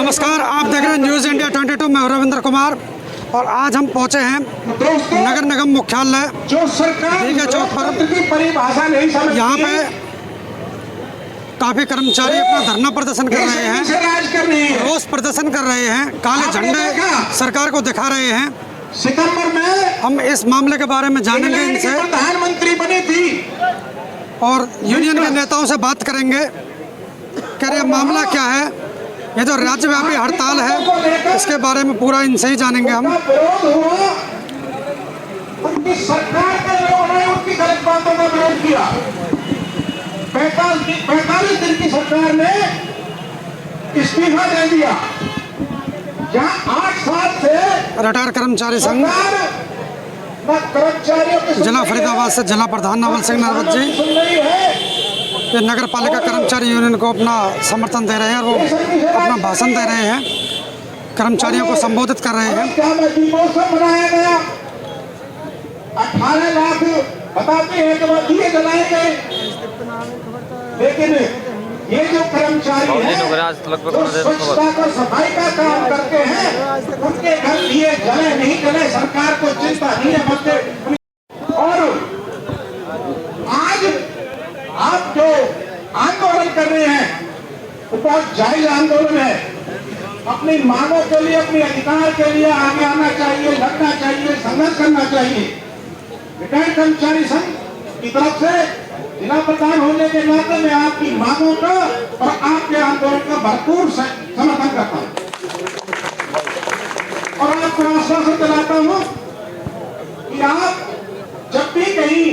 नमस्कार, आप देख रहे हैं न्यूज़ इंडिया 22। मैं रविंद्र कुमार और आज हम पहुंचे हैं नगर निगम मुख्यालय जो सरकार ठीक है चौक पर। की परिभाषा नहीं समझती, यहाँ पे काफी कर्मचारी अपना धरना प्रदर्शन कर रहे हैं, राज कर रही है। रोष प्रदर्शन कर रहे हैं, काले झंडे सरकार को दिखा रहे हैं। सितंबर में हम इस मामले के बारे में जानेंगे इनसे प्रधानमंत्री बनी थी और यूनियन के नेताओं से बात करेंगे कि ये मामला क्या है। ये जो राज्यव्यापी हड़ताल है इसके बारे में पूरा इनसे ही जानेंगे हम। विरोध हुआ, उनकी सरकार का विरोध है, उनकी गलत बातों का विरोध किया। 45 दिन की सरकार ने इस्तीफा दे दिया। जहाँ 8 साल से रिटायर कर्मचारी संघ जिला फरीदाबाद से जिला प्रधान नवल सिंह नरवत जी ये नगर पालिका कर्मचारी यूनियन को अपना समर्थन दे रहे हैं और वो अपना भाषण दे रहे हैं, कर्मचारियों को संबोधित कर रहे हैं। बनाया गया 18 लाख बताते हैं कि वो दिए जलाए गए, लेकिन ये जो कर्मचारी हैं जो स्वच्छता का सफाई का काम करते हैं उनके घर दिए जले नहीं जले सरकार को चिंता नहीं है बल्कि। और आज आप जो आंदोलन कर रहे हैं वो बहुत जायज आंदोलन है। अपनी मांगों के लिए, अपने अधिकार के लिए आगे आना चाहिए, लड़ना चाहिए, संघर्ष करना चाहिए। रिटायर्ड कर्मचारी संघ की तरफ से जिला प्रधान होने के नाते मैं आपकी मांगों का और आपके आंदोलन का भरपूर समर्थन करता हूं और आपको आश्वासन दिलाता हूं कि आप जब भी कहीं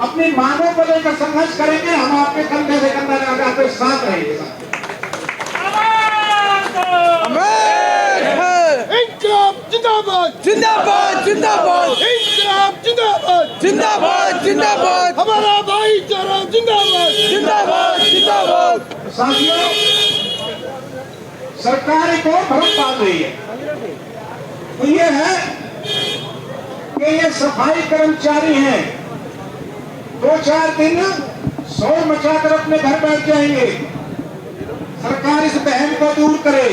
अपनी मांगों को लेकर संघर्ष करेंगे हम आपके कंधे से कंधा लगाकर आपके साथ रहेंगे। जिंदाबाद जिंदाबाद जिंदाबाद इंकलाब जिंदाबाद जिंदाबाद जिंदाबाद हमारा भाईचारा जिंदाबाद जिंदाबाद जिंदाबाद। साथियों, सरकार एक और भ्रम पाल रही है, तो ये है कि ये सफाई कर्मचारी हैं, 2-4 दिन शोर मचाकर अपने घर बैठ जाएंगे। सरकार इस बहम को दूर करे।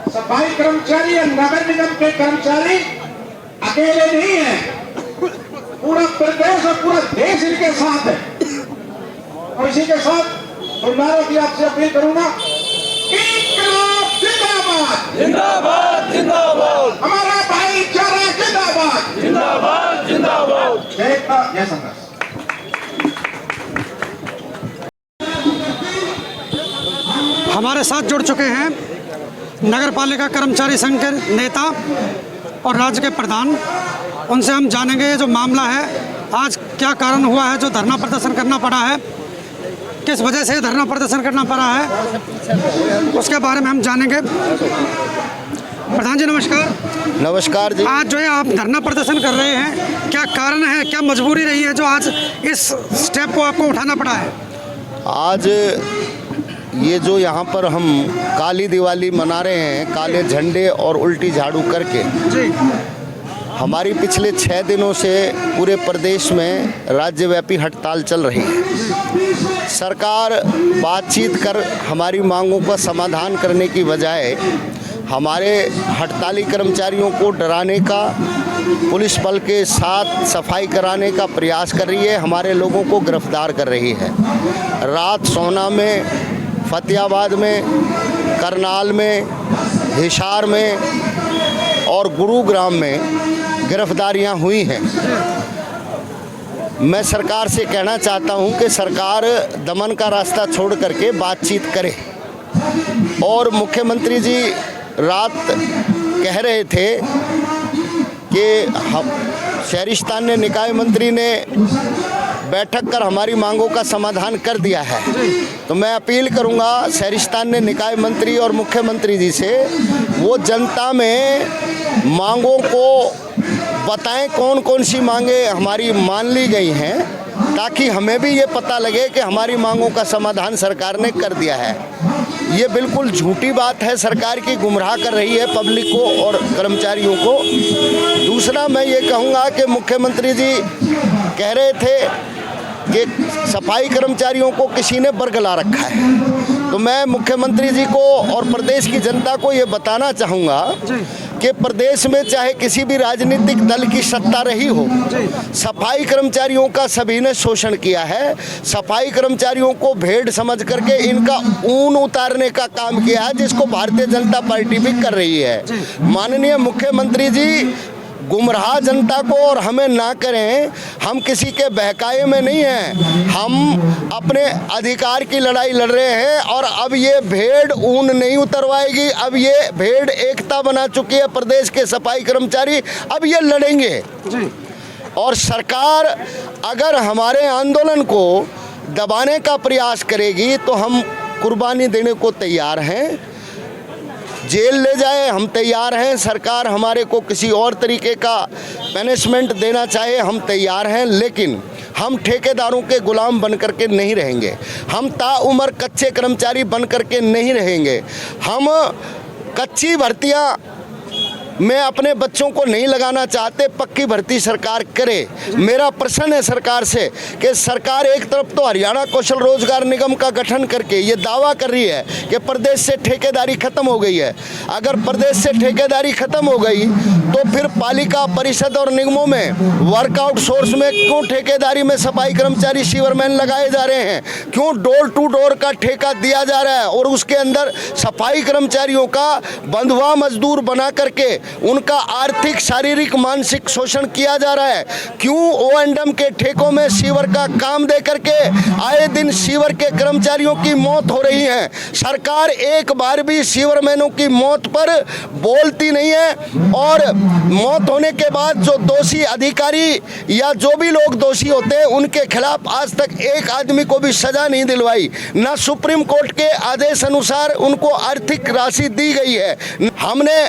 सफाई कर्मचारी या नगर निगम के कर्मचारी अकेले नहीं हैं, पूरा प्रदेश और पूरा देश इनके साथ है। और इसी के साथ नारों की आपसे अपील करूंगा, इंकलाब जिंदाबाद जिंदाबाद जिंदाबाद हमारा भाईचारा जिंदाबाद जिंदाबाद जिंदाबाद। जय संघर्ष। हमारे साथ जुड़ चुके हैं नगर पालिका कर्मचारी संघ के नेता और राज्य के प्रधान। उनसे हम जानेंगे ये जो मामला है आज क्या कारण हुआ है जो धरना प्रदर्शन करना पड़ा है, किस वजह से धरना प्रदर्शन करना पड़ा है, उसके बारे में हम जानेंगे। प्रधान जी नमस्कार। नमस्कार जी। आज जो है आप धरना प्रदर्शन कर रहे हैं, क्या कारण है, क्या मजबूरी रही है जो आज इस स्टेप को आपको उठाना पड़ा है? आज ये जो यहाँ पर हम काली दिवाली मना रहे हैं, काले झंडे और उल्टी झाड़ू करके जी, हमारी पिछले 6 दिनों से पूरे प्रदेश में राज्यव्यापी हड़ताल चल रही है। सरकार बातचीत कर हमारी मांगों का समाधान करने की बजाय हमारे हड़ताली कर्मचारियों को डराने का, पुलिस बल के साथ सफाई कराने का प्रयास कर रही है, हमारे लोगों को गिरफ्तार कर रही है। रात सोना में, फतेहाबाद में, करनाल में, हिसार में और गुरुग्राम में गिरफ्तारियां हुई हैं। मैं सरकार से कहना चाहता हूं कि सरकार दमन का रास्ता छोड़ करके बातचीत करे। और मुख्यमंत्री जी रात कह रहे थे कि हम शहरी स्थानीय निकाय मंत्री ने बैठक कर हमारी मांगों का समाधान कर दिया है। तो मैं अपील करूंगा शहरी स्थानीय निकाय मंत्री और मुख्यमंत्री जी से, वो जनता में मांगों को बताएं कौन कौन सी मांगे हमारी मान ली गई हैं, ताकि हमें भी ये पता लगे कि हमारी मांगों का समाधान सरकार ने कर दिया है। ये बिल्कुल झूठी बात है, सरकार की गुमराह कर रही है पब्लिक को और कर्मचारियों को। दूसरा मैं ये कहूँगा कि मुख्यमंत्री जी कह रहे थे कि सफाई कर्मचारियों को किसी ने बरगला रखा है, तो मैं मुख्यमंत्री जी को और प्रदेश की जनता को ये बताना चाहूँगा कि प्रदेश में चाहे किसी भी राजनीतिक दल की सत्ता रही हो, सफाई कर्मचारियों का सभी ने शोषण किया है। सफाई कर्मचारियों को भेड़ समझ करके इनका ऊन उतारने का काम किया है, जिसको भारतीय जनता पार्टी भी कर रही है। माननीय मुख्यमंत्री जी गुमराह जनता को और हमें ना करें। हम किसी के बहकाए में नहीं हैं, हम अपने अधिकार की लड़ाई लड़ रहे हैं। और अब ये भेड़ ऊन नहीं उतरवाएगी, अब ये भेड़ एकता बना चुकी है प्रदेश के सफाई कर्मचारी, अब ये लड़ेंगे। और सरकार अगर हमारे आंदोलन को दबाने का प्रयास करेगी तो हम कुर्बानी देने को तैयार हैं। जेल ले जाए हम तैयार हैं। सरकार हमारे को किसी और तरीके का पनिशमेंट देना चाहे हम तैयार हैं, लेकिन हम ठेकेदारों के गुलाम बन करके नहीं रहेंगे। हम ताउम्र कच्चे कर्मचारी बन करके नहीं रहेंगे। हम कच्ची भर्तियां मैं अपने बच्चों को नहीं लगाना चाहते, पक्की भर्ती सरकार करे। मेरा प्रश्न है सरकार से कि सरकार एक तरफ तो हरियाणा कौशल रोजगार निगम का गठन करके ये दावा कर रही है कि प्रदेश से ठेकेदारी खत्म हो गई है। अगर प्रदेश से ठेकेदारी खत्म हो गई तो फिर पालिका परिषद और निगमों में वर्कआउट सोर्स में क्यों ठेकेदारी में सफाई कर्मचारी सीवरमैन लगाए जा रहे हैं? क्यों डोर टू डोर का ठेका दिया जा रहा है और उसके अंदर सफाई कर्मचारियों का बंधुआ मजदूर बना करके उनका आर्थिक, शारीरिक, मानसिक शोषण किया जा रहा है? क्यों O&M के ठेकों में सीवर का काम दे करके आए दिन सीवर के कर्मचारियों की मौत हो रही है? सरकार एक बार भी सीवरमैनों की मौत पर बोलती नहीं है। और मौत होने के बाद जो दोषी अधिकारी या जो भी लोग दोषी होते हैं उनके खिलाफ आज तक एक आदमी को भी सजा नहीं दिलवाई। न सुप्रीम कोर्ट के आदेश अनुसार उनको आर्थिक राशि दी गई है। हमने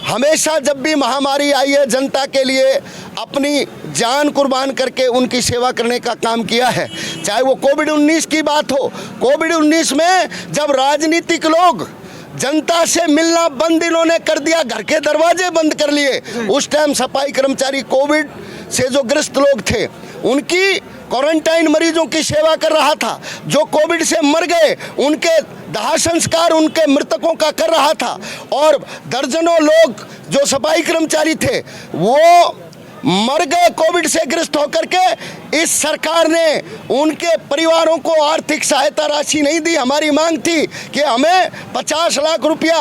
हमेशा जब भी महामारी आई है जनता के लिए अपनी जान कुर्बान करके उनकी सेवा करने का काम किया है। चाहे वो कोविड-19 की बात हो, कोविड-19 में जब राजनीतिक लोग जनता से मिलना बंद इन्होंने कर दिया, घर के दरवाजे बंद कर लिए, उस टाइम सफाई कर्मचारी कोविड से जो ग्रस्त लोग थे उनकी क्वारंटाइन मरीजों की सेवा कर रहा था। जो कोविड से मर गए उनके दाह संस्कार उनके मृतकों का कर रहा था। और दर्जनों लोग जो सफाई कर्मचारी थे वो मर गए कोविड से ग्रस्त होकर के। इस सरकार ने उनके परिवारों को आर्थिक सहायता राशि नहीं दी। हमारी मांग थी कि हमें 50 लाख रुपया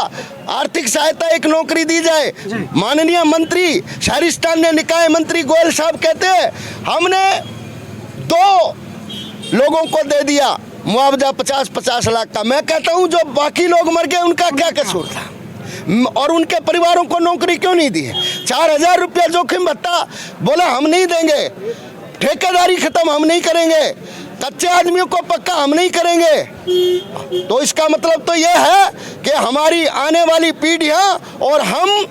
आर्थिक सहायता, एक नौकरी दी जाए। माननीय मंत्री शहरी स्थानीय निकाय मंत्री गोयल साहब कहते हैं हमने 2 लोगों को दे दिया मुआवजा 50-50 लाख का। मैं कहता हूं जो बाकी लोग मर गए उनका क्या कसूर था और उनके परिवारों को नौकरी क्यों नहीं दी है? 4000 रुपया जोखिम भत्ता बोला हम नहीं देंगे, ठेकेदारी खत्म हम नहीं करेंगे, कच्चे आदमियों को पक्का हम नहीं करेंगे। तो इसका मतलब तो यह है कि हमारी आने वाली पीढ़ियां और हम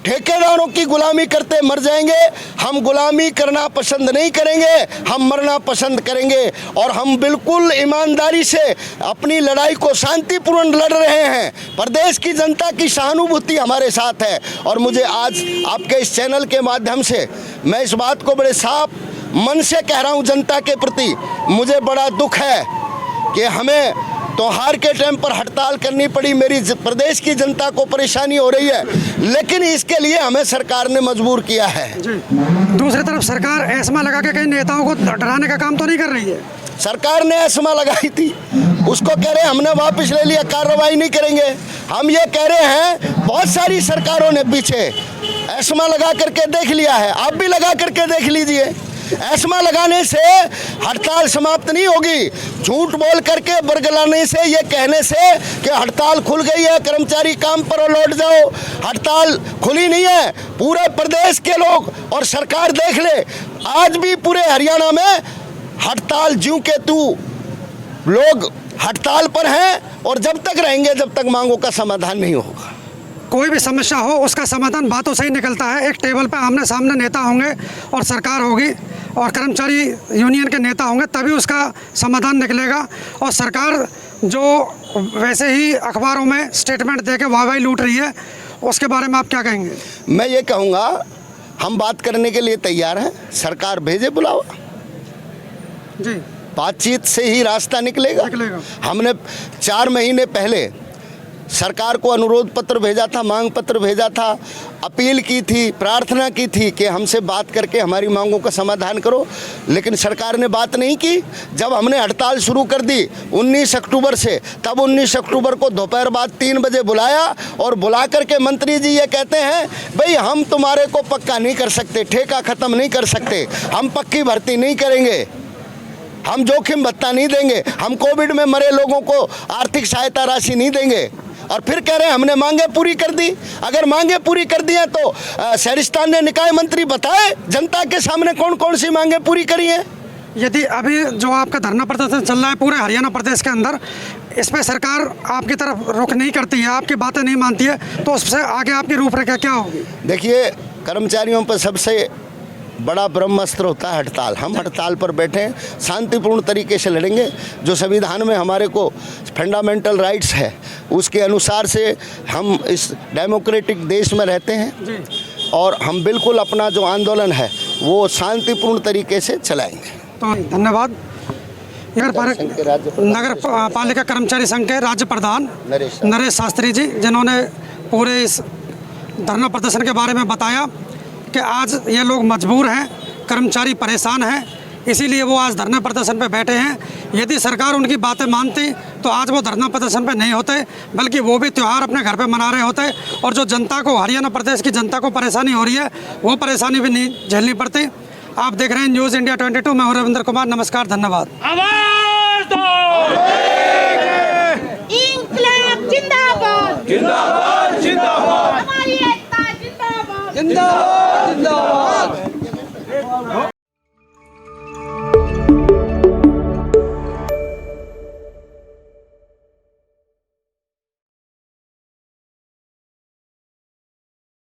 ठेकेदारों की गुलामी करते मर जाएंगे। हम गुलामी करना पसंद नहीं करेंगे, हम मरना पसंद करेंगे। और हम बिल्कुल ईमानदारी से अपनी लड़ाई को शांतिपूर्ण लड़ रहे हैं। प्रदेश की जनता की सहानुभूति हमारे साथ है। और मुझे आज आपके इस चैनल के माध्यम से मैं इस बात को बड़े साफ मन से कह रहा हूँ जनता के प्रति, मुझे बड़ा दुख है कि हमें त्योहार के टाइम पर हड़ताल करनी पड़ी। मेरी प्रदेश की जनता को परेशानी हो रही है, लेकिन इसके लिए हमें सरकार ने मजबूर किया है। दूसरी तरफ सरकार एस्मा लगा के कई नेताओं को डराने का काम तो नहीं कर रही है? सरकार ने एस्मा लगाई थी, उसको कह रहे हैं हमने वापस ले लिया, कार्रवाई नहीं करेंगे। हम ये कह रहे हैं बहुत सारी सरकारों ने पीछे एस्मा लगा करके देख लिया है, आप भी लगा करके देख लीजिए। एस्मा लगाने से हड़ताल समाप्त नहीं होगी। झूठ बोल करके बरगलाने से, ये कहने से कि हड़ताल खुल गई है, कर्मचारी काम पर लौट जाओ, हड़ताल खुली नहीं है। पूरे प्रदेश के लोग और सरकार देख ले, आज भी पूरे हरियाणा में हड़ताल ज्यों के त्यों लोग हड़ताल पर हैं और जब तक रहेंगे जब तक मांगों का समाधान नहीं होगा। कोई भी समस्या हो उसका समाधान बातों से ही निकलता है। एक टेबल पर आमने सामने नेता होंगे और सरकार होगी और कर्मचारी यूनियन के नेता होंगे, तभी उसका समाधान निकलेगा। और सरकार जो वैसे ही अखबारों में स्टेटमेंट दे के वाहवाही लूट रही है, उसके बारे में आप क्या कहेंगे? मैं ये कहूँगा हम बात करने के लिए तैयार हैं, सरकार भेजे बुलावा। जी, बातचीत से ही रास्ता निकलेगा। हमने 4 महीने पहले सरकार को अनुरोध पत्र भेजा था, मांग पत्र भेजा था, अपील की थी, प्रार्थना की थी कि हमसे बात करके हमारी मांगों का समाधान करो, लेकिन सरकार ने बात नहीं की। जब हमने हड़ताल शुरू कर दी 19 अक्टूबर से, तब 19 अक्टूबर को दोपहर बाद 3 बजे बुलाया और बुला करके मंत्री जी ये कहते हैं, भाई हम तुम्हारे को पक्का नहीं कर सकते, ठेका ख़त्म नहीं कर सकते, हम पक्की भर्ती नहीं करेंगे, हम जोखिम भत्ता नहीं देंगे, हम कोविड में मरे लोगों को आर्थिक सहायता राशि नहीं देंगे। और फिर कह रहे हैं हमने मांगे पूरी कर दी। अगर मांगे पूरी कर दी हैं तो शहरिस्तान ने निकाय मंत्री बताए जनता के सामने कौन कौन सी मांगे पूरी करी हैं। यदि अभी जो आपका धरना प्रदर्शन चल रहा है पूरे हरियाणा प्रदेश के अंदर, इस पर सरकार आपकी तरफ रुख नहीं करती है, आपकी बातें नहीं मानती है, तो उससे आगे आपकी रूपरेखा क्या होगी? देखिए, कर्मचारियों पर सबसे बड़ा ब्रह्मास्त्र होता है हड़ताल। हम हड़ताल पर बैठे हैं, शांतिपूर्ण तरीके से लड़ेंगे। जो संविधान में हमारे को फंडामेंटल राइट्स है उसके अनुसार से हम इस डेमोक्रेटिक देश में रहते हैं और हम बिल्कुल अपना जो आंदोलन है वो शांतिपूर्ण तरीके से चलाएंगे। तो धन्यवाद। नगर पालिका कर्मचारी संघ के राज्य प्रधान नरेश शास्त्री जी, जिन्होंने पूरे इस धरना प्रदर्शन के बारे में बताया कि आज ये लोग मजबूर हैं, कर्मचारी परेशान हैं, इसीलिए वो आज धरना प्रदर्शन पे बैठे हैं। यदि सरकार उनकी बातें मानती तो आज वो धरना प्रदर्शन पे नहीं होते, बल्कि वो भी त्यौहार अपने घर पे मना रहे होते और जो जनता को, हरियाणा प्रदेश की जनता को परेशानी हो रही है वो परेशानी भी नहीं झेलनी पड़ती। आप देख रहे हैं न्यूज़ इंडिया 22। मैं हूं रविंद्र कुमार। नमस्कार, धन्यवाद। इंकलाब जिंदाबाद, जिंदाबाद जिंदाबाद, हमारी एकता जिंदाबाद, जिंदाबाद जिंदाबाद।